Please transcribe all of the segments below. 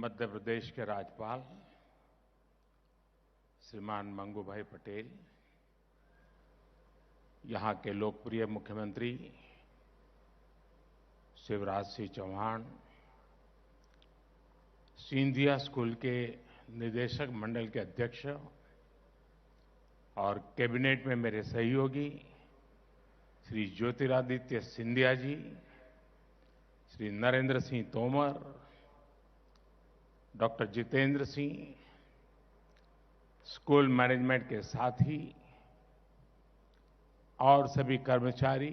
मध्य प्रदेश के राज्यपाल श्रीमान मंगू भाई पटेल, यहाँ के लोकप्रिय मुख्यमंत्री शिवराज सिंह चौहान, सिंधिया स्कूल के निदेशक मंडल के अध्यक्ष और कैबिनेट में मेरे सहयोगी Shri Jyotiraditya Scindia ji, Shri Narendra Singh Tomar, doctor Jitendra Singh, school management के साथी और सभी कर्मचारी,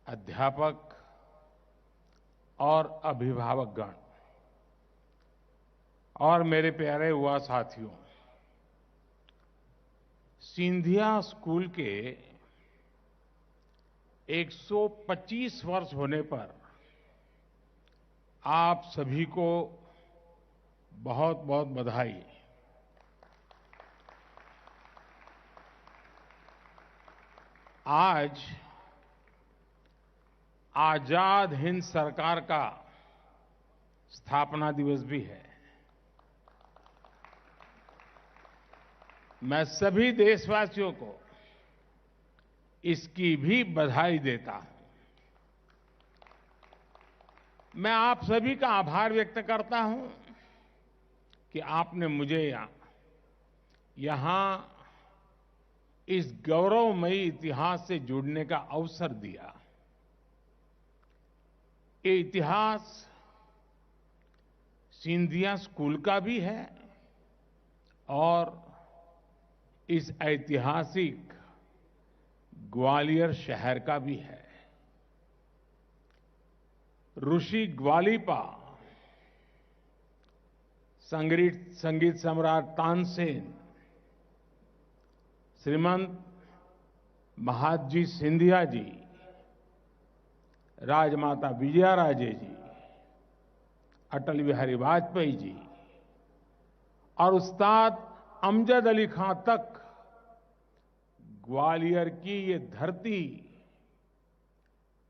अध्यापक और अभिभावकगण और मेरे प्यारे युवा साथियों, सिंधिया स्कूल के 125 वर्ष होने पर आप सभी को बहुत बहुत बधाई। आज आजाद हिंद सरकार का स्थापना दिवस भी है। मैं सभी देशवासियों को इसकी भी बधाई देता हूं। मैं आप सभी का आभार व्यक्त करता हूं कि आपने मुझे यहां इस गौरवमयी इतिहास से जुड़ने का अवसर दिया। ये इतिहास सिंधिया स्कूल का भी है और इस ऐतिहासिक ग्वालियर शहर का भी है। ऋषि ग्वालिपा, संगीत सम्राट तानसेन, श्रीमंत महादजी सिंधिया जी, राजमाता विजयाराजे जी, अटल बिहारी वाजपेयी जी और उस्ताद अमजद अली खां तक ग्वालियर की ये धरती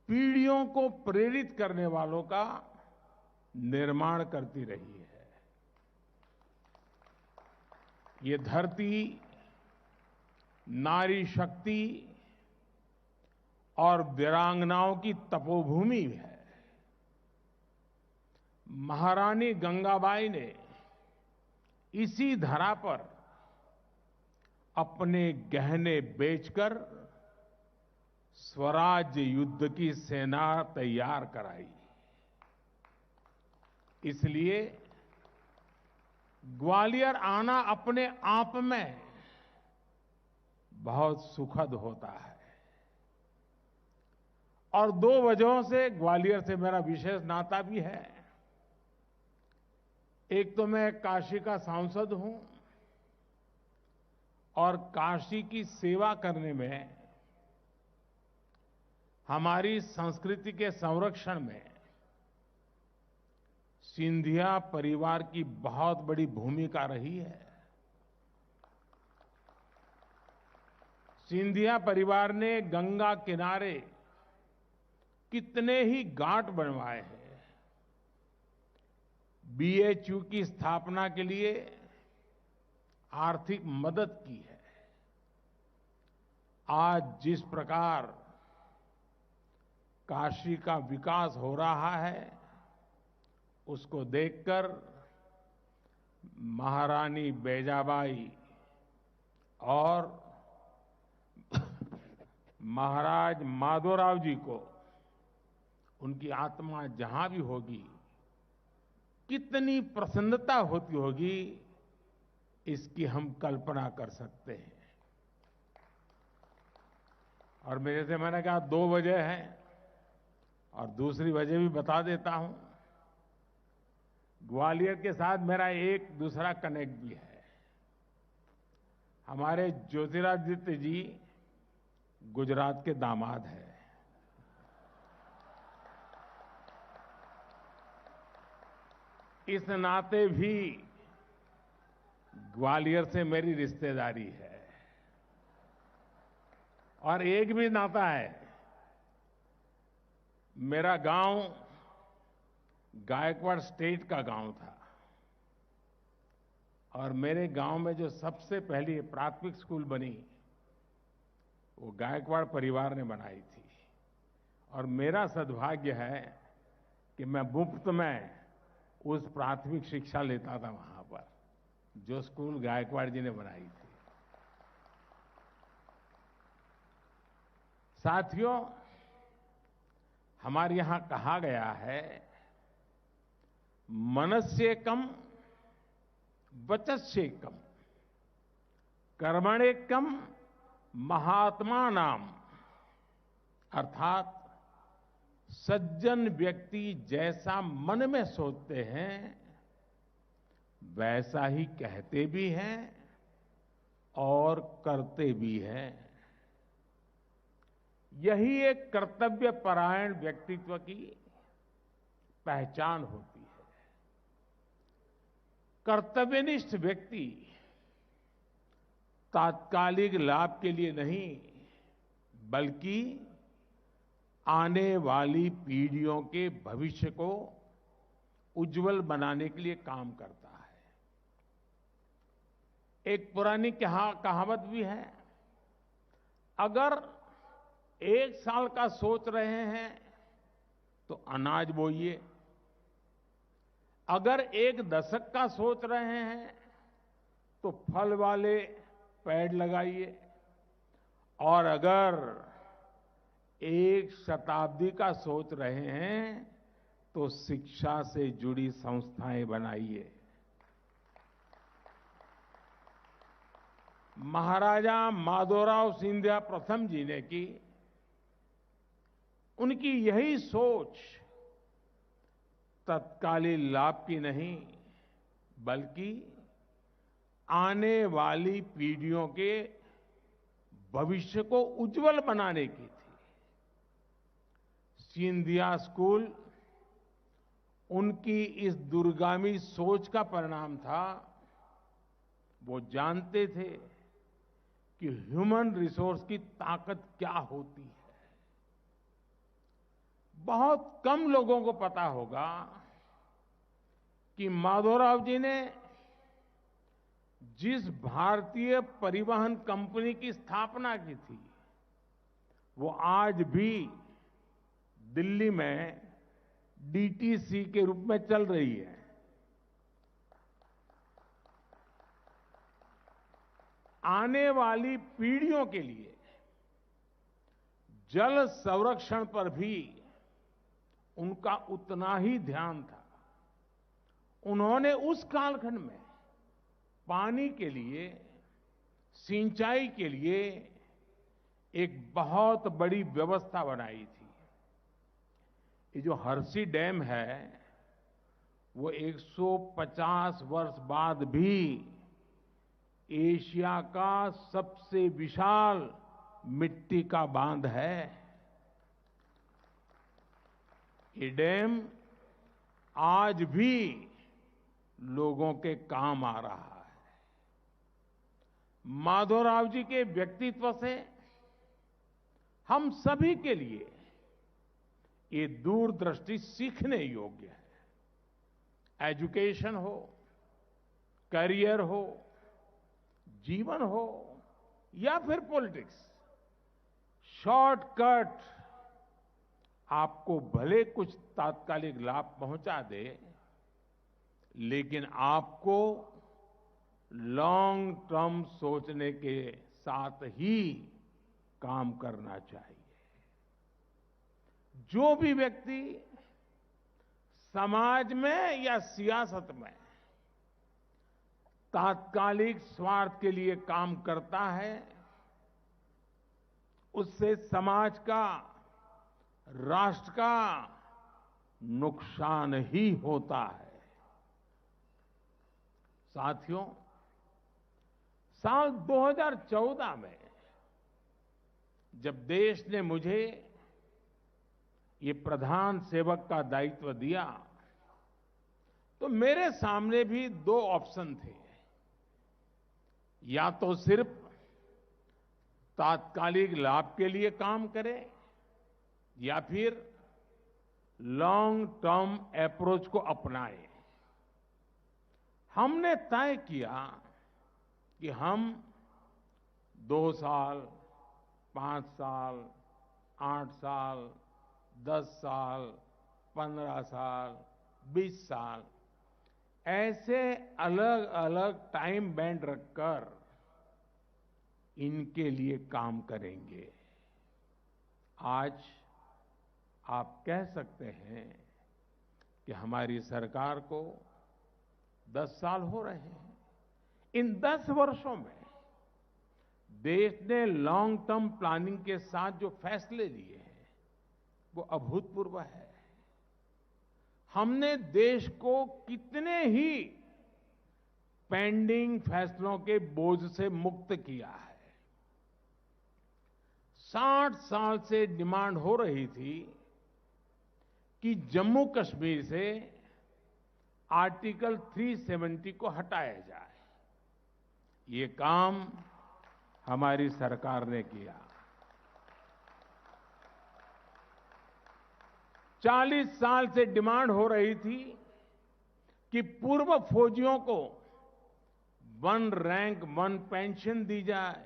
पीढ़ियों को प्रेरित करने वालों का निर्माण करती रही है। ये धरती नारी शक्ति और वीरांगनाओं की तपोभूमि है। महारानी गंगाबाई ने इसी धरा पर अपने गहने बेचकर स्वराज युद्ध की सेना तैयार कराई। इसलिए ग्वालियर आना अपने आप में बहुत सुखद होता है। और दो वजहों से ग्वालियर से मेरा विशेष नाता भी है। एक तो मैं काशी का सांसद हूं और काशी की सेवा करने में, हमारी संस्कृति के संरक्षण में सिंधिया परिवार की बहुत बड़ी भूमिका रही है। सिंधिया परिवार ने गंगा किनारे कितने ही घाट बनवाए हैं। बीएचयू की स्थापना के लिए आर्थिक मदद की है। आज जिस प्रकार काशी का विकास हो रहा है, उसको देखकर महारानी बैजाबाई और महाराज माधवराव जी को, उनकी आत्मा जहां भी होगी, कितनी प्रसन्नता होती होगी, इसकी हम कल्पना कर सकते हैं। और मेरे से मैंने कहा 2 वजह है और दूसरी वजह भी बता देता हूं। ग्वालियर के साथ मेरा एक दूसरा कनेक्ट भी है। हमारे ज्योतिरादित्य जी गुजरात के दामाद हैं। इस नाते भी ग्वालियर से मेरी रिश्तेदारी है। और एक भी नाता है, मेरा गांव गायकवाड़ स्टेट का गांव था और मेरे गांव में जो सबसे पहली प्राथमिक स्कूल बनी वो गायकवाड़ परिवार ने बनाई थी। और मेरा सद्भाग्य है कि मैं मुफ्त में उस प्राथमिक शिक्षा लेता था वहां पर, जो स्कूल गायकवाड़ जी ने बनाई थी। साथियों, हमारे यहां कहा गया है, मनस्येकम वचस्येकम कर्मण्येकम महात्मा नाम, अर्थात सज्जन व्यक्ति जैसा मन में सोचते हैं वैसा ही कहते भी हैं और करते भी हैं। यही एक कर्तव्य परायण व्यक्तित्व की पहचान होती है। कर्तव्यनिष्ठ व्यक्ति तात्कालिक लाभ के लिए नहीं बल्कि आने वाली पीढ़ियों के भविष्य को उज्जवल बनाने के लिए काम करता है। एक पुरानी कहावत भी है, अगर 1 साल का सोच रहे हैं तो अनाज बोइए, अगर 1 दशक का सोच रहे हैं तो फल वाले पेड़ लगाइए, और अगर 1 शताब्दी का सोच रहे हैं तो शिक्षा से जुड़ी संस्थाएं बनाइए। महाराजा माधवराव सिंधिया प्रथम जी ने की, उनकी यही सोच तत्कालीन लाभ की नहीं बल्कि आने वाली पीढ़ियों के भविष्य को उज्जवल बनाने की थी। सिंधिया स्कूल उनकी इस दूरगामी सोच का परिणाम था। वो जानते थे कि ह्यूमन रिसोर्स की ताकत क्या होती है। बहुत कम लोगों को पता होगा कि माधवराव जी ने जिस भारतीय परिवहन कंपनी की स्थापना की थी वो आज भी दिल्ली में डीटीसी के रूप में चल रही है। आने वाली पीढ़ियों के लिए जल संरक्षण पर भी उनका उतना ही ध्यान था। उन्होंने उस कालखंड में पानी के लिए, सिंचाई के लिए एक बहुत बड़ी व्यवस्था बनाई थी। ये जो हरसी डैम है वो 150 वर्ष बाद भी एशिया का सबसे विशाल मिट्टी का बांध है। ये डैम आज भी लोगों के काम आ रहा है। माधवराव जी के व्यक्तित्व से हम सभी के लिए ये दूरदृष्टि सीखने योग्य है। एजुकेशन हो, करियर हो, जीवन हो या फिर पॉलिटिक्स, शॉर्टकट आपको भले कुछ तात्कालिक लाभ पहुंचा दे, लेकिन आपको लॉन्ग टर्म सोचने के साथ ही काम करना चाहिए। जो भी व्यक्ति समाज में या सियासत में तात्कालिक स्वार्थ के लिए काम करता है, उससे समाज का, राष्ट्र का नुकसान ही होता है। साथियों, साल 2014 में जब देश ने मुझे ये प्रधान सेवक का दायित्व दिया तो मेरे सामने भी 2 ऑप्शन थे। या तो सिर्फ तात्कालिक लाभ के लिए काम करें या फिर लॉन्ग टर्म अप्रोच को अपनाएं। हमने तय किया कि हम 2 साल, 5 साल, 8 साल, 10 साल, 15 साल, 20 साल ऐसे अलग अलग टाइम बैंड रखकर इनके लिए काम करेंगे। आज आप कह सकते हैं कि हमारी सरकार को 10 साल हो रहे हैं। इन 10 वर्षों में देश ने लॉन्ग टर्म प्लानिंग के साथ जो फैसले लिए हैं वो अभूतपूर्व है। हमने देश को कितने ही पेंडिंग फैसलों के बोझ से मुक्त किया है। 60 साल से डिमांड हो रही थी कि जम्मू कश्मीर से आर्टिकल 370 को हटाया जाए। ये काम हमारी सरकार ने किया। 40 साल से डिमांड हो रही थी कि पूर्व फौजियों को 1 रैंक 1 पेंशन दी जाए।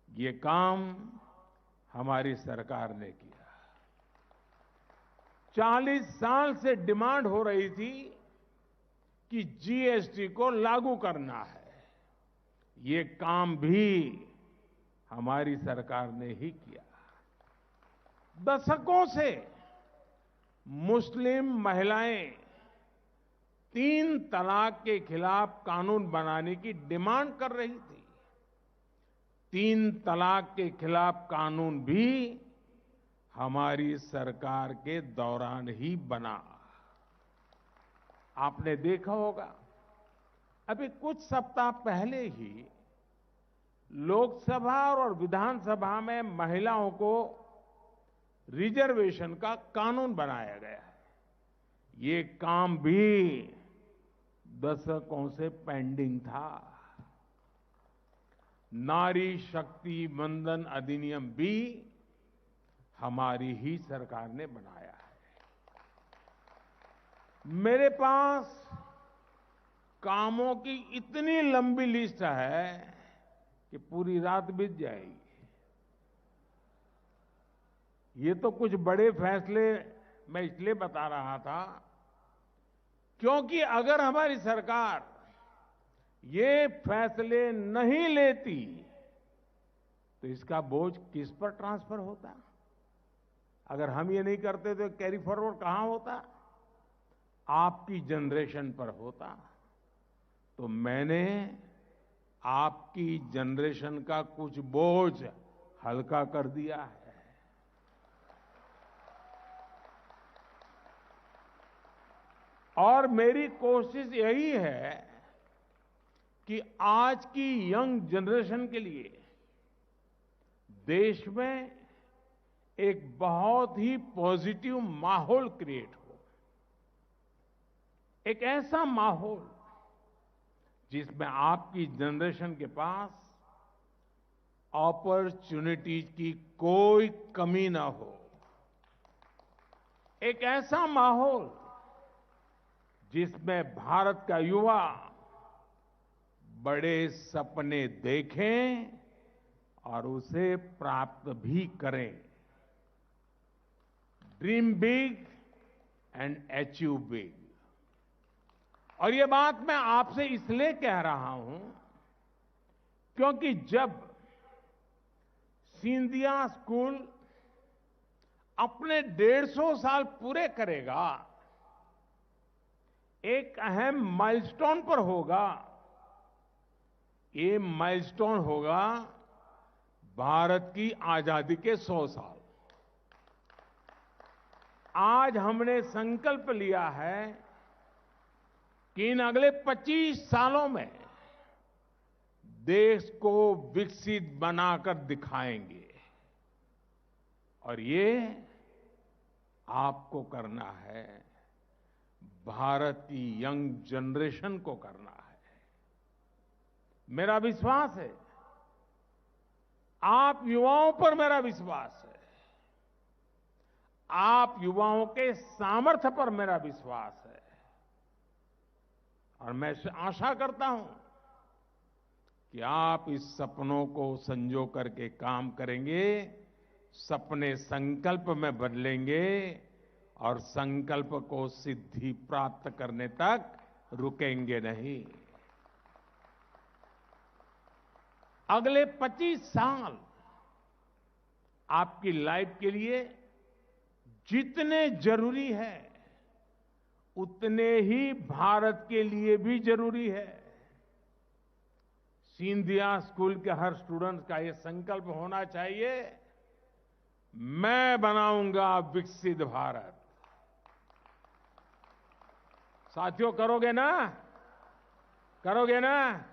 ये काम हमारी सरकार ने किया। 40 साल से डिमांड हो रही थी कि जीएसटी को लागू करना है। ये काम भी हमारी सरकार ने ही किया। दशकों से मुस्लिम महिलाएं 3 तलाक के खिलाफ कानून बनाने की डिमांड कर रही थी। 3 तलाक के खिलाफ कानून भी हमारी सरकार के दौरान ही बना। आपने देखा होगा, अभी कुछ सप्ताह पहले ही लोकसभा और विधानसभा में महिलाओं को रिजर्वेशन का कानून बनाया गया है। ये काम भी दशकों से पेंडिंग था। नारी शक्ति वंदन अधिनियम भी हमारी ही सरकार ने बनाया है। मेरे पास कामों की इतनी लंबी लिस्ट है कि पूरी रात बीत जाएगी। ये तो कुछ बड़े फैसले मैं इसलिए बता रहा था क्योंकि अगर हमारी सरकार ये फैसले नहीं लेती तो इसका बोझ किस पर ट्रांसफर होता? अगर हम ये नहीं करते तो कैरी फॉरवर्ड कहां होता? आपकी जनरेशन पर होता। तो मैंने आपकी जनरेशन का कुछ बोझ हल्का कर दिया है। और मेरी कोशिश यही है कि आज की यंग जनरेशन के लिए देश में एक बहुत ही पॉजिटिव माहौल क्रिएट हो। एक ऐसा माहौल जिसमें आपकी जनरेशन के पास अपॉर्चुनिटीज की कोई कमी ना हो। एक ऐसा माहौल जिसमें भारत का युवा बड़े सपने देखें और उसे प्राप्त भी करें। Dream big and achieve big. और ये बात मैं आपसे इसलिए कह रहा हूं क्योंकि जब सिंधिया स्कूल अपने 150 साल पूरे करेगा, एक अहम माइलस्टोन पर होगा। ये माइलस्टोन होगा भारत की आजादी के 100 साल। आज हमने संकल्प लिया है कि इन अगले 25 सालों में देश को विकसित बनाकर दिखाएंगे। और ये आपको करना है, भारत की यंग जनरेशन को करना है। मेरा विश्वास है, आप युवाओं पर मेरा विश्वास है। आप युवाओं के सामर्थ्य पर मेरा विश्वास है और मैं आशा करता हूं कि आप इस सपनों को संजो करके काम करेंगे, सपने संकल्प में बदलेंगे और संकल्प को सिद्धि प्राप्त करने तक रुकेंगे नहीं। अगले 25 साल आपकी लाइफ के लिए जितने जरूरी है उतने ही भारत के लिए भी जरूरी है। सिंधिया स्कूल के हर स्टूडेंट का ये संकल्प होना चाहिए, मैं बनाऊंगा विकसित भारत। साथियों, करोगे ना? करोगे ना?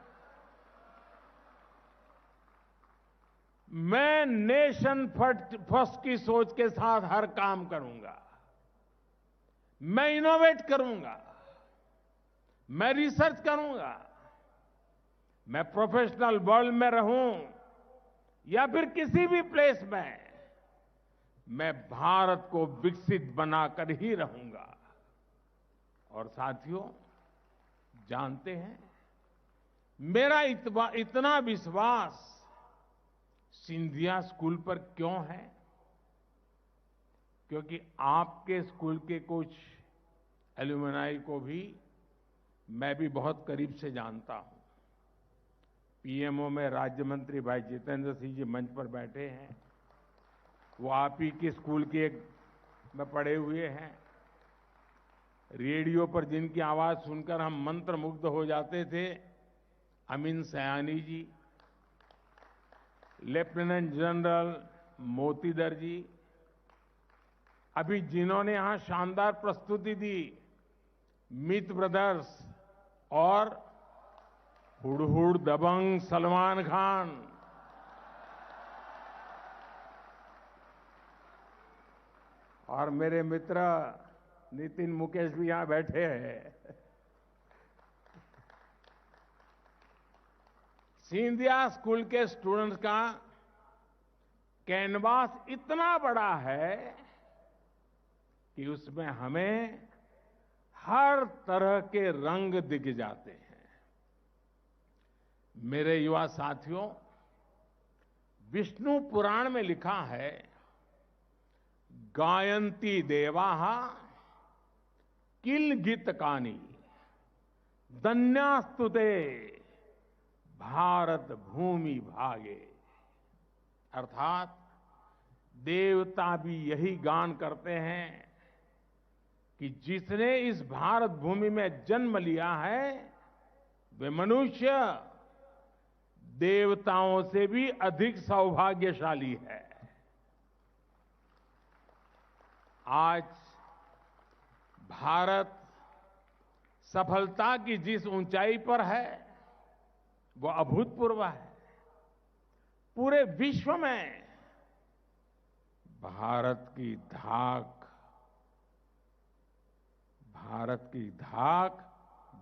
मैं नेशन फर्स्ट की सोच के साथ हर काम करूंगा। मैं इनोवेट करूंगा, मैं रिसर्च करूंगा, मैं प्रोफेशनल वर्ल्ड में रहूं या फिर किसी भी प्लेस में, मैं भारत को विकसित बनाकर ही रहूंगा। और साथियों, जानते हैं, मेरा इतना विश्वास सिंधिया स्कूल पर क्यों है? क्योंकि आपके स्कूल के कुछ एल्यूमनाई को भी मैं भी बहुत करीब से जानता हूं। पीएमओ में राज्य मंत्री भाई जितेंद्र सिंह जी मंच पर बैठे हैं, वो आप ही के स्कूल के में पढ़े हुए हैं। रेडियो पर जिनकी आवाज सुनकर हम मंत्रमुग्ध हो जाते थे, अमीन सयानी जी, लेफ्टिनेंट जनरल मोतीदर जी, अभी जिन्होंने यहां शानदार प्रस्तुति दी, मित ब्रदर्स और हुड़हुड़ दबंग सलमान खान, और मेरे मित्र नितिन मुकेश भी यहां बैठे हैं। सिंधिया स्कूल के स्टूडेंट्स का कैनवास इतना बड़ा है कि उसमें हमें हर तरह के रंग दिख जाते हैं। मेरे युवा साथियों, विष्णु पुराण में लिखा है, गायंती देवाः किल गीतकानि धन्यास्तुते भारत भूमि भागे। अर्थात देवता भी यही गान करते हैं कि जिसने इस भारत भूमि में जन्म लिया है वे मनुष्य देवताओं से भी अधिक सौभाग्यशाली है। आज भारत सफलता की जिस ऊंचाई पर है वो अभूतपूर्व है। पूरे विश्व में भारत की धाक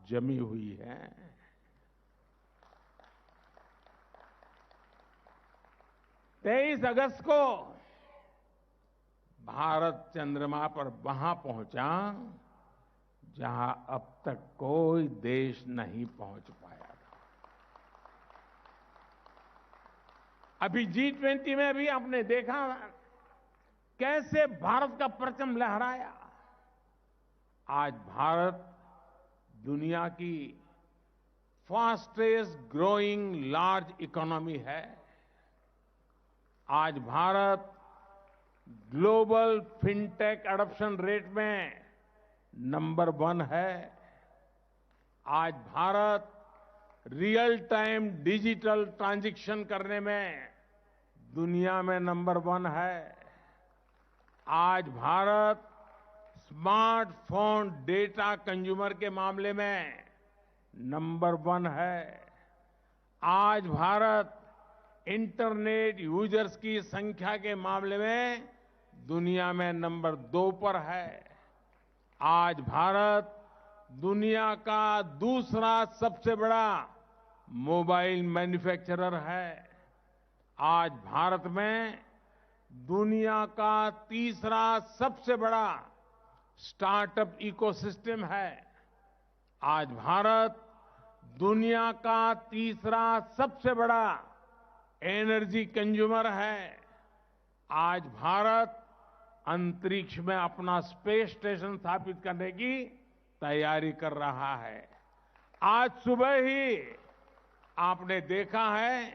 जमी हुई है। तेईस अगस्त को भारत चंद्रमा पर वहां पहुंचा जहां अब तक कोई देश नहीं पहुंच पाया था। अभी G20 में भी आपने देखा कैसे भारत का परचम लहराया। आज भारत दुनिया की फास्टेस्ट ग्रोइंग लार्ज इकोनॉमी है। आज Bharat global fintech adoption rate में नंबर 1 है। आज Bharat real time digital transaction करने में दुनिया में नंबर 1 है। आज भारत स्मार्टफोन डेटा कंज्यूमर के मामले में नंबर 1 है। आज भारत इंटरनेट यूजर्स की संख्या के मामले में दुनिया में नंबर 2 पर है। आज भारत दुनिया का दूसरा सबसे बड़ा मोबाइल मैन्युफैक्चरर है। आज भारत में दुनिया का तीसरा सबसे बड़ा स्टार्टअप इकोसिस्टम है। आज भारत दुनिया का तीसरा सबसे बड़ा एनर्जी कंज्यूमर है। आज भारत अंतरिक्ष में अपना स्पेस स्टेशन स्थापित करने की तैयारी कर रहा है। आज सुबह ही आपने देखा है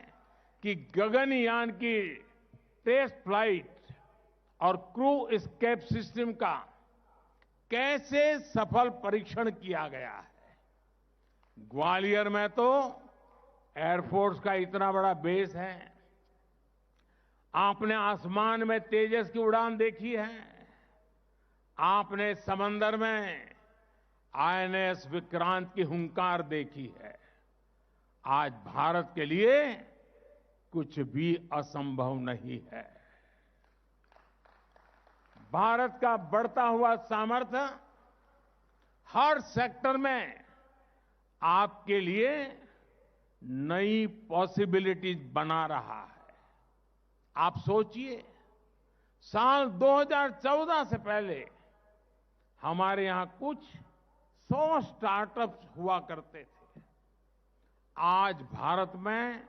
कि गगनयान की टेस्ट फ्लाइट और क्रू एस्केप सिस्टम का कैसे सफल परीक्षण किया गया है। ग्वालियर में तो एयरफोर्स का इतना बड़ा बेस है। आपने आसमान में तेजस की उड़ान देखी है। आपने समंदर में आईएनएस विक्रांत की हुंकार देखी है। आज भारत के लिए कुछ भी असंभव नहीं है। भारत का बढ़ता हुआ सामर्थ्य हर सेक्टर में आपके लिए नई पॉसिबिलिटीज बना रहा है। आप सोचिए, साल 2014 से पहले हमारे यहां कुछ 100 स्टार्टअप्स हुआ करते थे। आज भारत में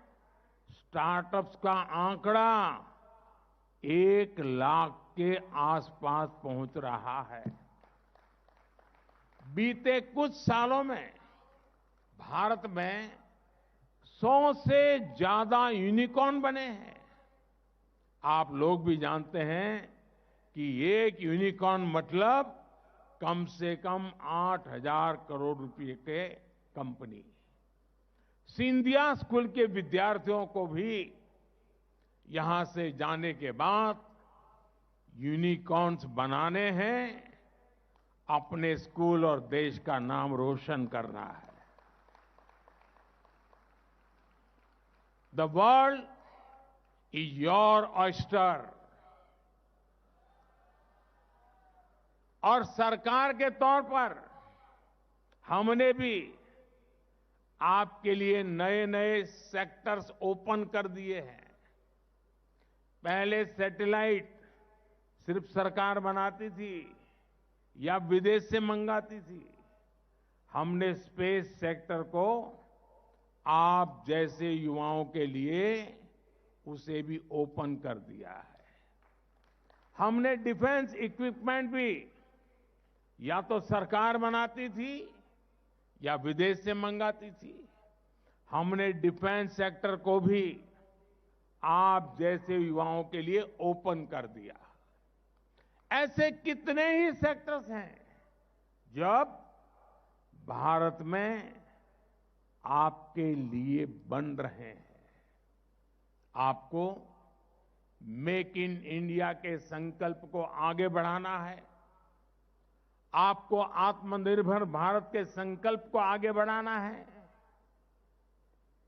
स्टार्टअप्स का आंकड़ा 1 लाख के आसपास पहुंच रहा है। बीते कुछ सालों में भारत में 100 से ज्यादा यूनिकॉर्न बने हैं। आप लोग भी जानते हैं कि एक यूनिकॉर्न मतलब कम से कम 8,000 करोड़ रुपए के कंपनी। सिंधिया स्कूल के विद्यार्थियों को भी यहां से जाने के बाद यूनिकॉर्न्स बनाने हैं, अपने स्कूल और देश का नाम रोशन करना है। The world is your oyster. और सरकार के तौर पर हमने भी आपके लिए नए नए सेक्टर्स ओपन कर दिए हैं। पहले सैटेलाइट सिर्फ सरकार बनाती थी या विदेश से मंगाती थी। हमने स्पेस सेक्टर को आप जैसे युवाओं के लिए उसे भी ओपन कर दिया है। हमने डिफेंस इक्विपमेंट भी या तो सरकार बनाती थी या विदेश से मंगाती थी। हमने डिफेंस सेक्टर को भी आप जैसे युवाओं के लिए ओपन कर दिया। ऐसे कितने ही सेक्टर्स हैं जब भारत में आपके लिए बन रहे हैं। आपको मेक इन इंडिया के संकल्प को आगे बढ़ाना है। आपको आत्मनिर्भर भारत के संकल्प को आगे बढ़ाना है।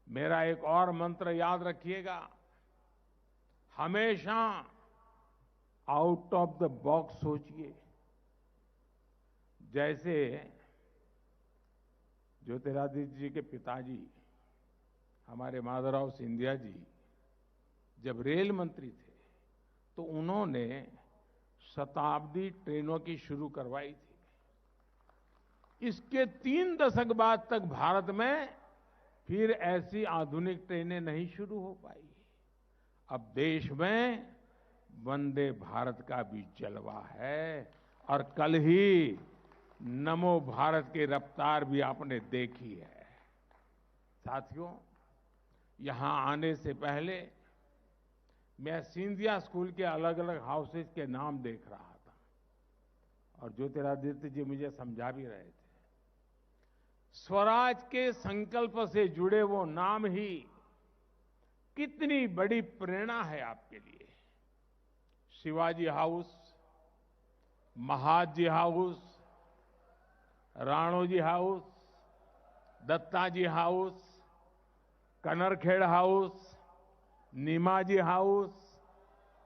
मेरा एक और मंत्र याद रखिएगा, हमेशा आउट ऑफ द बॉक्स सोचिए। जैसे ज्योतिरादित्य जी के पिताजी हमारे माधवराव सिंधिया जी जब रेल मंत्री थे तो उन्होंने शताब्दी ट्रेनों की शुरू करवाई थी। इसके 3 दशक बाद तक भारत में फिर ऐसी आधुनिक ट्रेनें नहीं शुरू हो पाई। अब देश में वंदे भारत का भी जलवा है और कल ही नमो भारत की रफ्तार भी आपने देखी है। साथियों, यहां आने से पहले मैं सिंधिया स्कूल के अलग अलग हाउसेज के नाम देख रहा था और ज्योतिरादित्य जी मुझे समझा भी रहे थे। स्वराज के संकल्प से जुड़े वो नाम ही कितनी बड़ी प्रेरणा है आपके लिए। Shivaji house, Mahadji house, Ranoji house, Dattaji house, Kanarkhed house, Nimaji house,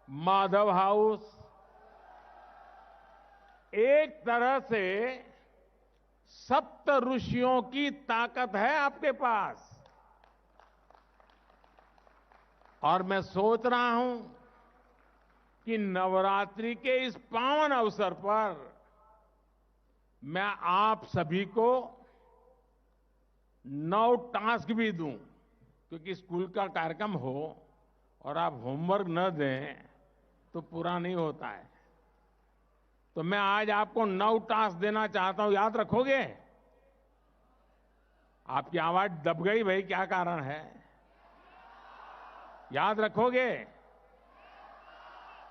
Madhav house, एक तरह से सप्त ऋषियों की ताकत है आपके पास। और मैं सोच रहा हूं कि नवरात्रि के इस पावन अवसर पर मैं आप सभी को 9 टास्क भी दूं, क्योंकि स्कूल का कार्यक्रम हो और आप होमवर्क न दें तो पूरा नहीं होता है। तो मैं आज आपको 9 टास्क देना चाहता हूं, याद रखोगे? आपकी आवाज दब गई भाई, क्या कारण है? याद रखोगे?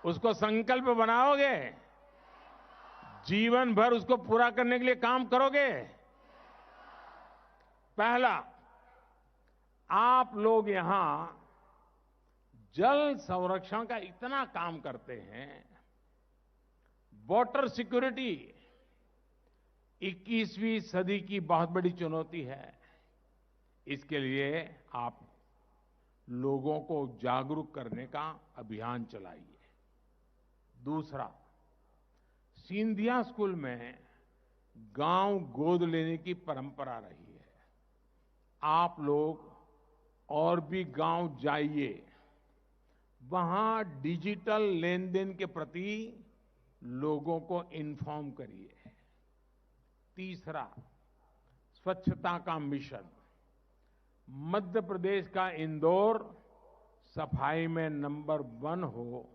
उसको संकल्प बनाओगे? जीवन भर उसको पूरा करने के लिए काम करोगे? पहला, आप लोग यहां जल संरक्षण का इतना काम करते हैं। वाटर सिक्योरिटी 21वीं सदी की बहुत बड़ी चुनौती है। इसके लिए आप लोगों को जागरूक करने का अभियान चलाइए। दूसरा, सिंधिया स्कूल में गांव गोद लेने की परंपरा रही है। आप लोग और भी गांव जाइए, वहां डिजिटल लेन देन के प्रति लोगों को इन्फॉर्म करिए। तीसरा, स्वच्छता का मिशन। मध्य प्रदेश का इंदौर सफाई में नंबर 1 हो।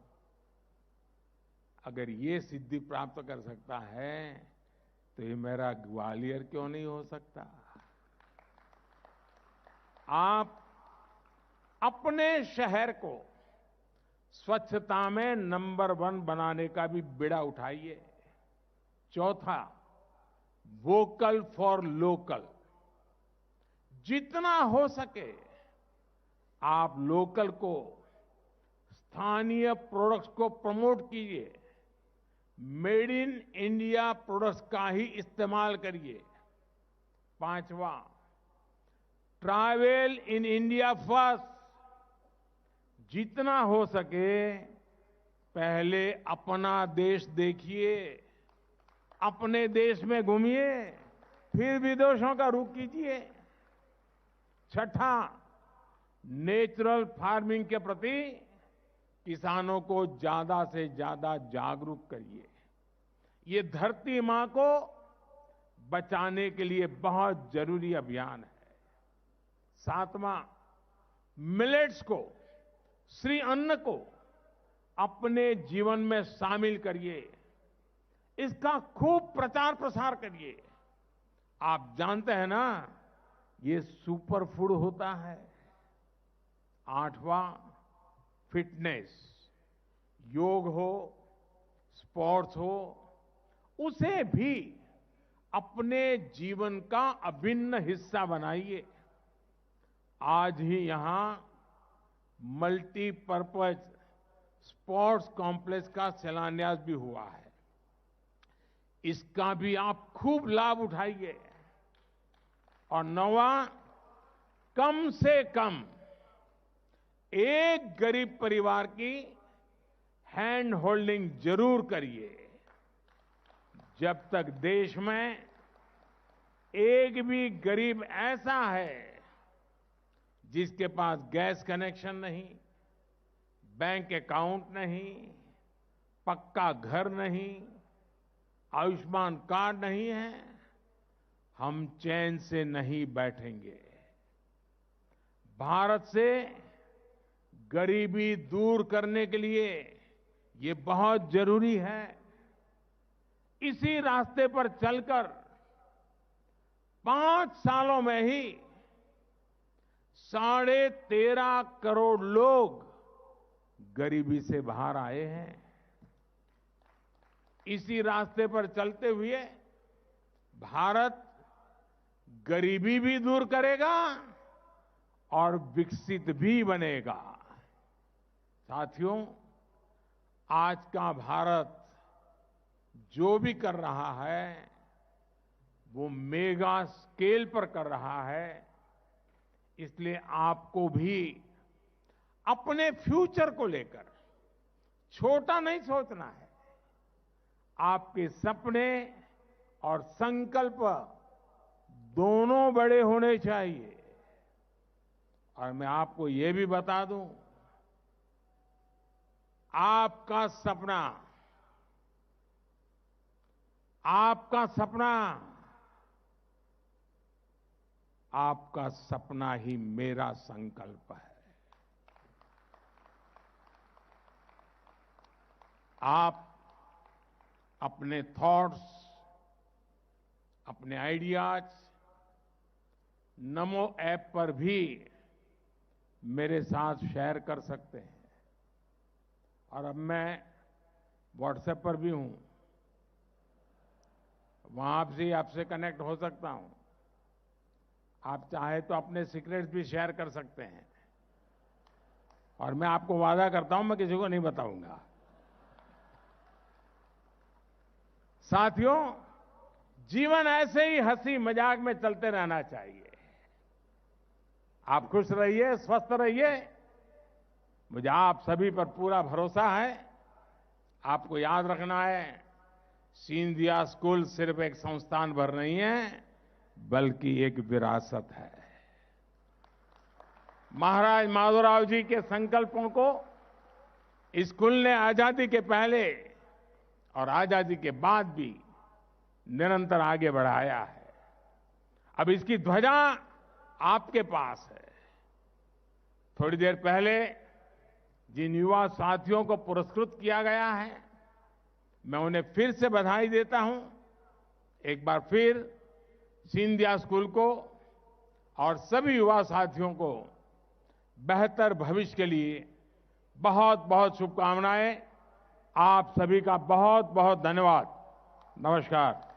अगर ये सिद्धि प्राप्त कर सकता है तो ये मेरा ग्वालियर क्यों नहीं हो सकता? आप अपने शहर को स्वच्छता में नंबर 1 बनाने का भी बीड़ा उठाइए। चौथा, वोकल फॉर लोकल। जितना हो सके आप लोकल को, स्थानीय प्रोडक्ट्स को प्रमोट कीजिए। मेड इन इंडिया प्रोडक्ट्स का ही इस्तेमाल करिए। पांचवा, ट्रैवल इन इंडिया फर्स्ट। जितना हो सके पहले अपना देश देखिए, अपने देश में घूमिए, फिर विदेशों का रुख कीजिए। छठा, नेचुरल फार्मिंग के प्रति किसानों को ज्यादा से ज्यादा जागरूक करिए। ये धरती मां को बचाने के लिए बहुत जरूरी अभियान है। सातवां, मिलेट्स को, श्री अन्न को अपने जीवन में शामिल करिए। इसका खूब प्रचार प्रसार करिए। आप जानते हैं ना, ये सुपर फूड होता है। आठवां, फिटनेस। योग हो, स्पोर्ट्स हो, उसे भी अपने जीवन का अभिन्न हिस्सा बनाइए। आज ही यहां मल्टीपर्पज स्पोर्ट्स कॉम्प्लेक्स का शिलान्यास भी हुआ है। इसका भी आप खूब लाभ उठाइए। और 9वां, कम से कम एक गरीब परिवार की हैंड होल्डिंग जरूर करिए। जब तक देश में एक भी गरीब ऐसा है जिसके पास गैस कनेक्शन नहीं, बैंक अकाउंट नहीं, पक्का घर नहीं, आयुष्मान कार्ड नहीं है, हम चैन से नहीं बैठेंगे। भारत से गरीबी दूर करने के लिए ये बहुत जरूरी है। इसी रास्ते पर चलकर 5 सालों में ही 13.5 करोड़ लोग गरीबी से बाहर आए हैं। इसी रास्ते पर चलते हुए भारत गरीबी भी दूर करेगा और विकसित भी बनेगा। साथियों, आज का भारत जो भी कर रहा है वो मेगा स्केल पर कर रहा है। इसलिए आपको भी अपने फ्यूचर को लेकर छोटा नहीं सोचना है। आपके सपने और संकल्प दोनों बड़े होने चाहिए। और मैं आपको ये भी बता दूं, आपका सपना, आपका सपना, आपका सपना ही मेरा संकल्प है। आप अपने थॉट्स, अपने आइडियाज नमो ऐप पर भी मेरे साथ शेयर कर सकते हैं। और अब मैं व्हाट्सएप पर भी हूं, वहां से आपसे कनेक्ट हो सकता हूं। आप चाहे तो अपने सीक्रेट्स भी शेयर कर सकते हैं, और मैं आपको वादा करता हूं मैं किसी को नहीं बताऊंगा। साथियों, जीवन ऐसे ही हंसी मजाक में चलते रहना चाहिए। आप खुश रहिए, स्वस्थ रहिए। मुझे आप सभी पर पूरा भरोसा है। आपको याद रखना है, सिंधिया स्कूल सिर्फ एक संस्थान भर नहीं है, बल्कि एक विरासत है। महाराज माधवराव जी के संकल्पों को स्कूल ने आजादी के पहले और आजादी के बाद भी निरंतर आगे बढ़ाया है। अब इसकी ध्वजा आपके पास है। थोड़ी देर पहले जिन युवा साथियों को पुरस्कृत किया गया है, मैं उन्हें फिर से बधाई देता हूं। एक बार फिर सिंधिया स्कूल को और सभी युवा साथियों को बेहतर भविष्य के लिए बहुत बहुत शुभकामनाएं। आप सभी का बहुत बहुत धन्यवाद। नमस्कार।